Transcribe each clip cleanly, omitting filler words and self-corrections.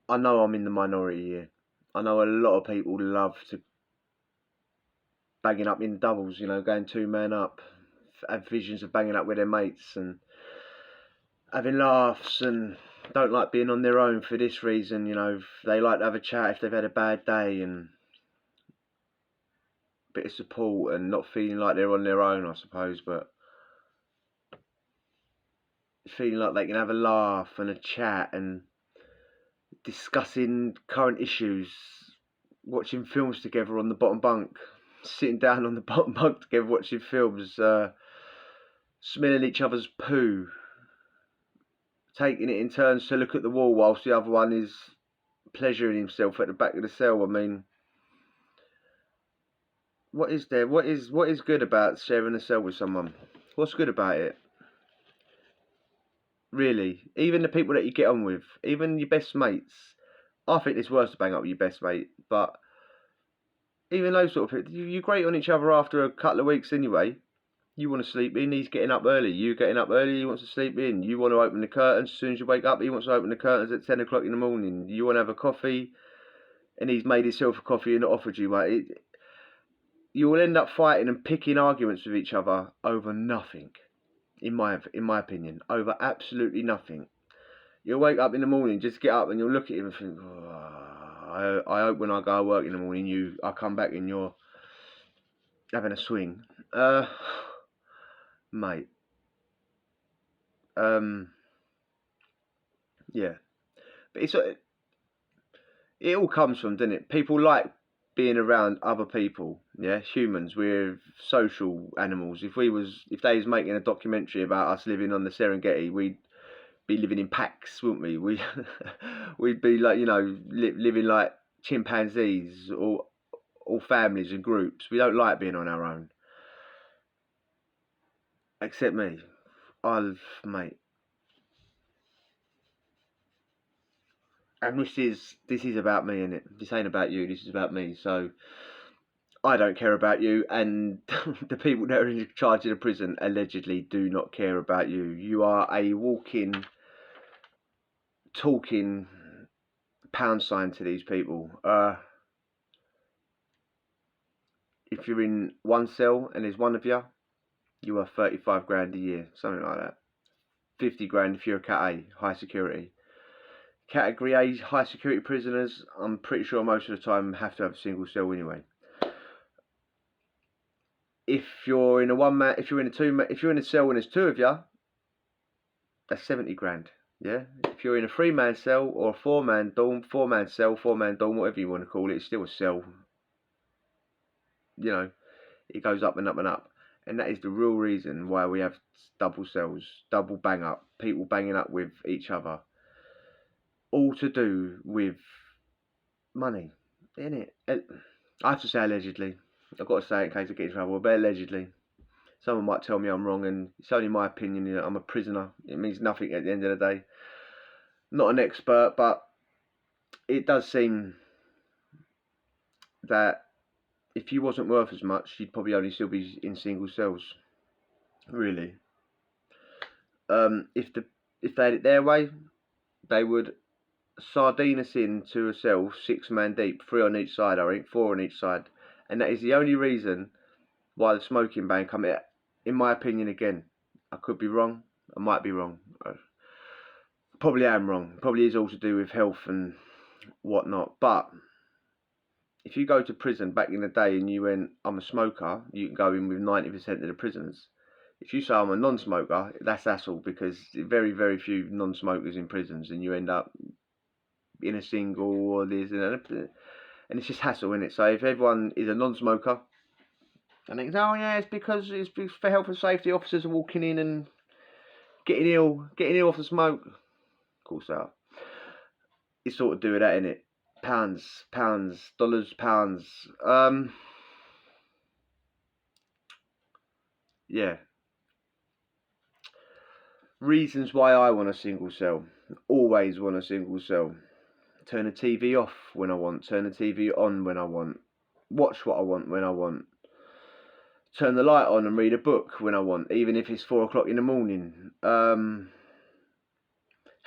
I know I'm in the minority here. I know a lot of people love to banging up in doubles, going two man up, have visions of banging up with their mates and having laughs and don't like being on their own for this reason, they like to have a chat if they've had a bad day and a bit of support and not feeling like they're on their own, I suppose, but feeling like they can have a laugh and a chat and discussing current issues, watching films together on the bottom bunk, sitting down on the bottom bunk together watching films, smelling each other's poo, taking it in turns to look at the wall whilst the other one is pleasuring himself at the back of the cell. I mean, what is there? What is good about sharing a cell with someone? What's good about it? Really, even the people that you get on with, even your best mates. I think it's worse to bang up with your best mate, but even those sort of people, you grate on each other after a couple of weeks anyway. You want to sleep in, he's getting up early. You getting up early, he wants to sleep in. You want to open the curtains as soon as you wake up, he wants to open the curtains at 10 o'clock in the morning. You want to have a coffee, and he's made himself a coffee and not offered you, mate. You will end up fighting and picking arguments with each other over nothing, in my opinion, over absolutely nothing. You'll wake up in the morning, just get up and you'll look at him and think, oh, I hope when I go to work in the morning, I come back and you're having a swing. Mate. Yeah. But it all comes from, doesn't it? People like being around other people. Yeah, humans, we're social animals. If they was making a documentary about us living on the Serengeti, we'd be living in packs, wouldn't we? We'd be like, living like chimpanzees or families and groups. We don't like being on our own. Except me. Mate. And this is about me, innit? This ain't about you. This is about me. So I don't care about you, and the people that are in charge of the prison allegedly do not care about you. You are a walking, talking pound sign to these people. If you're in one cell and there's one of you, you are 35 grand a year, something like that. 50 grand if you're a Cat A, high security. Category A, high security prisoners, I'm pretty sure most of the time have to have a single cell anyway. If you're in a cell and there's two of you, that's 70 grand. Yeah. If you're in a 3-man cell or a 4-man dorm, 4-man cell, 4-man dorm, whatever you want to call it, it's still a cell. It goes up and up and up. And that is the real reason why we have double cells, double bang up, people banging up with each other. All to do with money, innit? I have to say allegedly. I've got to say it in case I get in trouble, but allegedly. Someone might tell me I'm wrong, and it's only my opinion. I'm a prisoner. It means nothing at the end of the day. Not an expert, but it does seem that if you wasn't worth as much, you'd probably only still be in single cells. Really. If they had it their way, they would sardine us into a cell 6-man deep, 3 on each side, I think, 4 on each side, and that is the only reason why the smoking ban come out. In my opinion, again, I could be wrong. I might be wrong. Probably am wrong. Probably is all to do with health and whatnot. But if you go to prison back in the day and you went, I'm a smoker, you can go in with 90% of the prisoners. If you say I'm a non-smoker, that's hassle because very, very few non-smokers in prisons, and you end up in a single or this and it's just hassle, isn't it? So if everyone is a non-smoker, and they go, oh yeah, it's because it's for health and safety. Officers are walking in and getting ill off the smoke. Of course they are. It's sort of do with that, innit? Pounds, dollars, pounds. Yeah. Reasons why I want a single cell. Always want a single cell. Turn the TV off when I want. Turn the TV on when I want. Watch what I want when I want. Turn the light on and read a book when I want, even if it's 4 o'clock in the morning.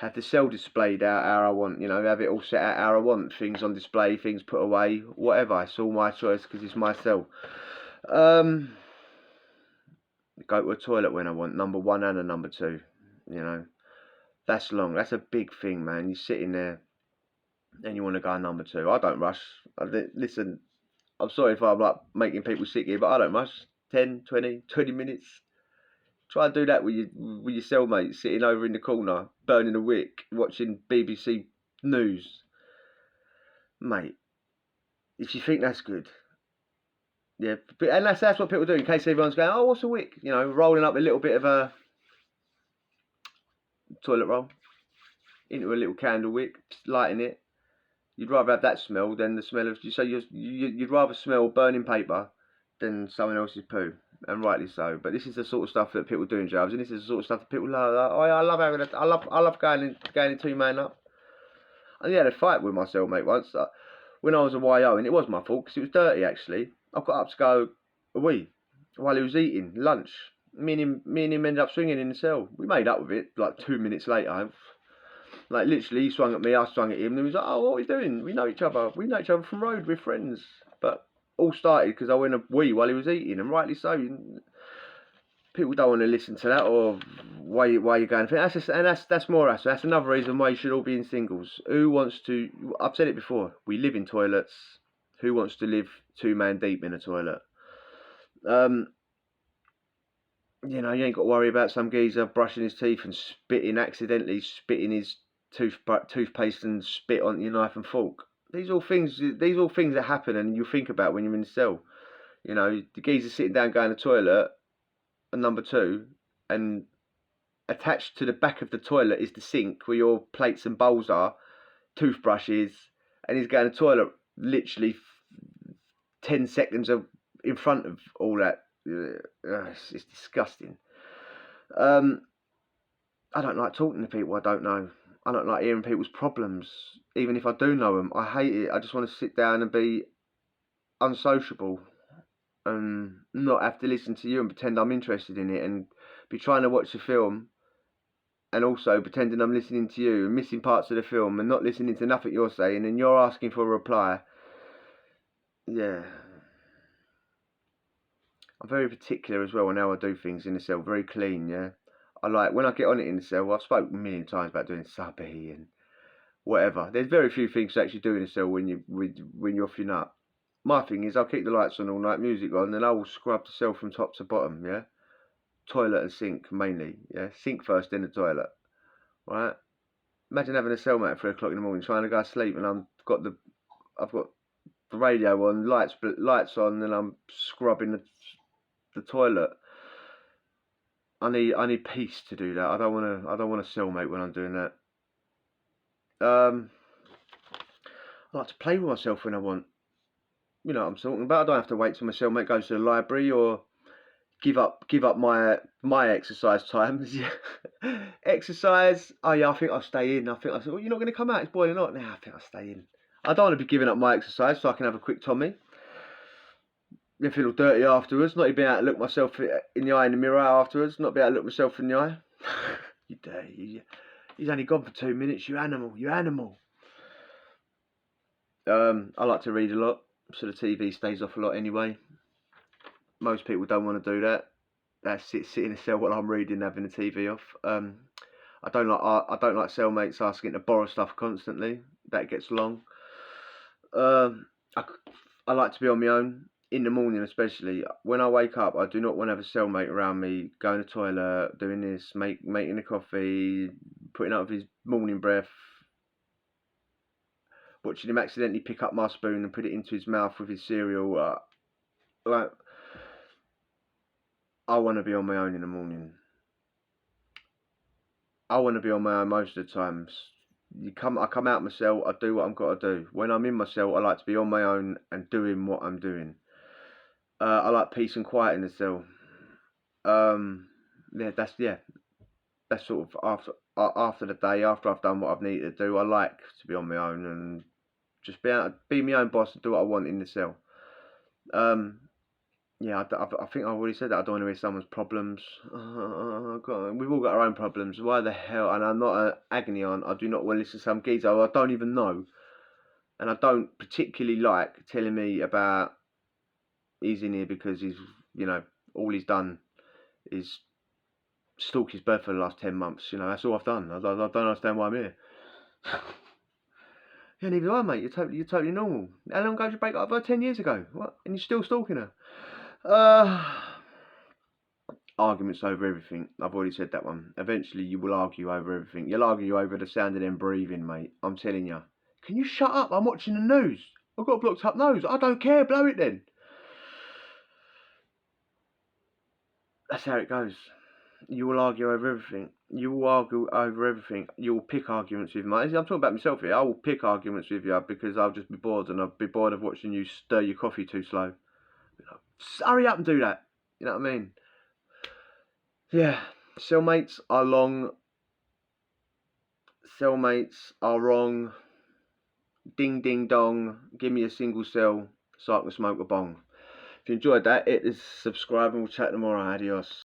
have the cell displayed out how I want, you know, have it all set out how I want, things on display, things put away, whatever. It's all my choice because it's my cell. Go to a toilet when I want, number one and a number two, you know. That's long. That's a big thing, man. You're sitting there and you want to go number two. I don't rush. Listen, I'm sorry if I'm like making people sick here, but I don't rush. 10, 20, 20 minutes. Try and do that with your cellmate sitting over in the corner, burning a wick, watching BBC News. Mate, if you think that's good, yeah, and that's what people do. In case everyone's going, oh, what's a wick? You know, rolling up a little bit of a toilet roll into a little candle wick, lighting it. You'd rather have that smell than the smell of. So you'd rather smell burning paper than someone else's poo, and rightly so. But this is the sort of stuff that people do in jobs, and this is the sort of stuff that people love. Like, oh, yeah, I love having I love going in 2-man up. I had a fight with my cellmate once when I was a YO, and it was my fault because it was dirty actually. I got up to go a wee while he was eating lunch. Me and him ended up swinging in the cell. We made up with it like 2 minutes later. Like literally, he swung at me, I swung at him, and he was like, "Oh, what are we doing? We know each other. We know each other from road. We're friends." But all started because I went a wee while he was eating, and rightly so. People don't want to listen to that, or why you're going. That's more us. That's another reason why you should all be in singles. Who wants to? I've said it before. We live in toilets. Who wants to live 2-man deep in a toilet? You know, you ain't got to worry about some geezer brushing his teeth and accidentally spitting his toothpaste and spit on your knife and fork. These are all things that happen, and you think about when you're in the cell. You know, the geezer sitting down going to the toilet, and number two, and attached to the back of the toilet is the sink where your plates and bowls are, toothbrushes, and he's going to the toilet literally 10 seconds in front of all that. It's disgusting. I don't like talking to people I don't know. I don't like hearing people's problems, even if I do know them. I hate it. I just want to sit down and be unsociable and not have to listen to you and pretend I'm interested in it, and be trying to watch the film and also pretending I'm listening to you and missing parts of the film and not listening to nothing you're saying, and you're asking for a reply. Yeah. I'm very particular as well on how I do things in the cell, very clean, yeah. I like, when I get on it in the cell, I've spoken a million times about doing subby and whatever. There's very few things to actually do in the cell when you're off your nut. My thing is I'll keep the lights on all night, music on, and I will scrub the cell from top to bottom, yeah. Toilet and sink mainly, yeah. Sink first, then the toilet, right? Imagine having a cellmate at 3 o'clock in the morning trying to go to sleep, and I've got the radio on, lights on, and I'm scrubbing the toilet. I need peace to do that. I don't want a cellmate when I'm doing that. I like to play with myself when I want. You know what I'm talking about. I don't have to wait till my cellmate goes to the library or give up my exercise times. Exercise. Oh yeah, I think I'll stay in. I said, well, you're not going to come out. It's boiling hot. Nah, I think I'll stay in. I don't want to be giving up my exercise so I can have a quick Tommy. I feel dirty afterwards. Not be able to look myself in the eye in the mirror afterwards. Not be able to look myself in the eye. You dirty. He's only gone for 2 minutes. You animal. You animal. I like to read a lot, so the TV stays off a lot anyway. Most people don't want to do that. That's sit in a cell while I'm reading, having the TV off. I don't like cellmates asking to borrow stuff constantly. That gets long. I like to be on my own. In the morning especially, when I wake up, I do not want to have a cellmate around me, going to the toilet, doing this, making the coffee, putting up with his morning breath, watching him accidentally pick up my spoon and put it into his mouth with his cereal. Like, I want to be on my own in the morning. I want to be on my own most of the times. I come out of my cell, I do what I've got to do. When I'm in my cell, I like to be on my own and doing what I'm doing. I like peace and quiet in the cell. That's sort of after the day, after I've done what I've needed to do. I like to be on my own and just be able to be my own boss and do what I want in the cell. yeah, I think I've already said that. I don't want to hear someone's problems. We've all got our own problems. Why the hell? And I'm not an agony aunt. I do not want to listen to some geezer I don't even know. And I don't particularly like telling me about he's in here because he's, you know, all he's done is stalk his bird for the last 10 months. You know, that's all I've done. I don't understand why I'm here. Yeah, neither do I, mate. You're totally normal. How long ago did you break up with her? 10 years ago. What? And you're still stalking her? Arguments over everything. I've already said that one. Eventually, you will argue over everything. You'll argue over the sound of them breathing, mate. I'm telling you. Can you shut up? I'm watching the news. I've got a blocked up nose. I don't care. Blow it then. That's how it goes. You will argue over everything. You will argue over everything. You will pick arguments with me. I'm talking about myself here. I will pick arguments with you because I'll just be bored and I'll be bored of watching you stir your coffee too slow. Hurry up and do that. You know what I mean? Yeah. Cellmates are long. Cellmates are wrong. Ding ding dong. Give me a single cell so I can smoke a bong. If you enjoyed that, hit the subscribe and we'll chat tomorrow. Adios.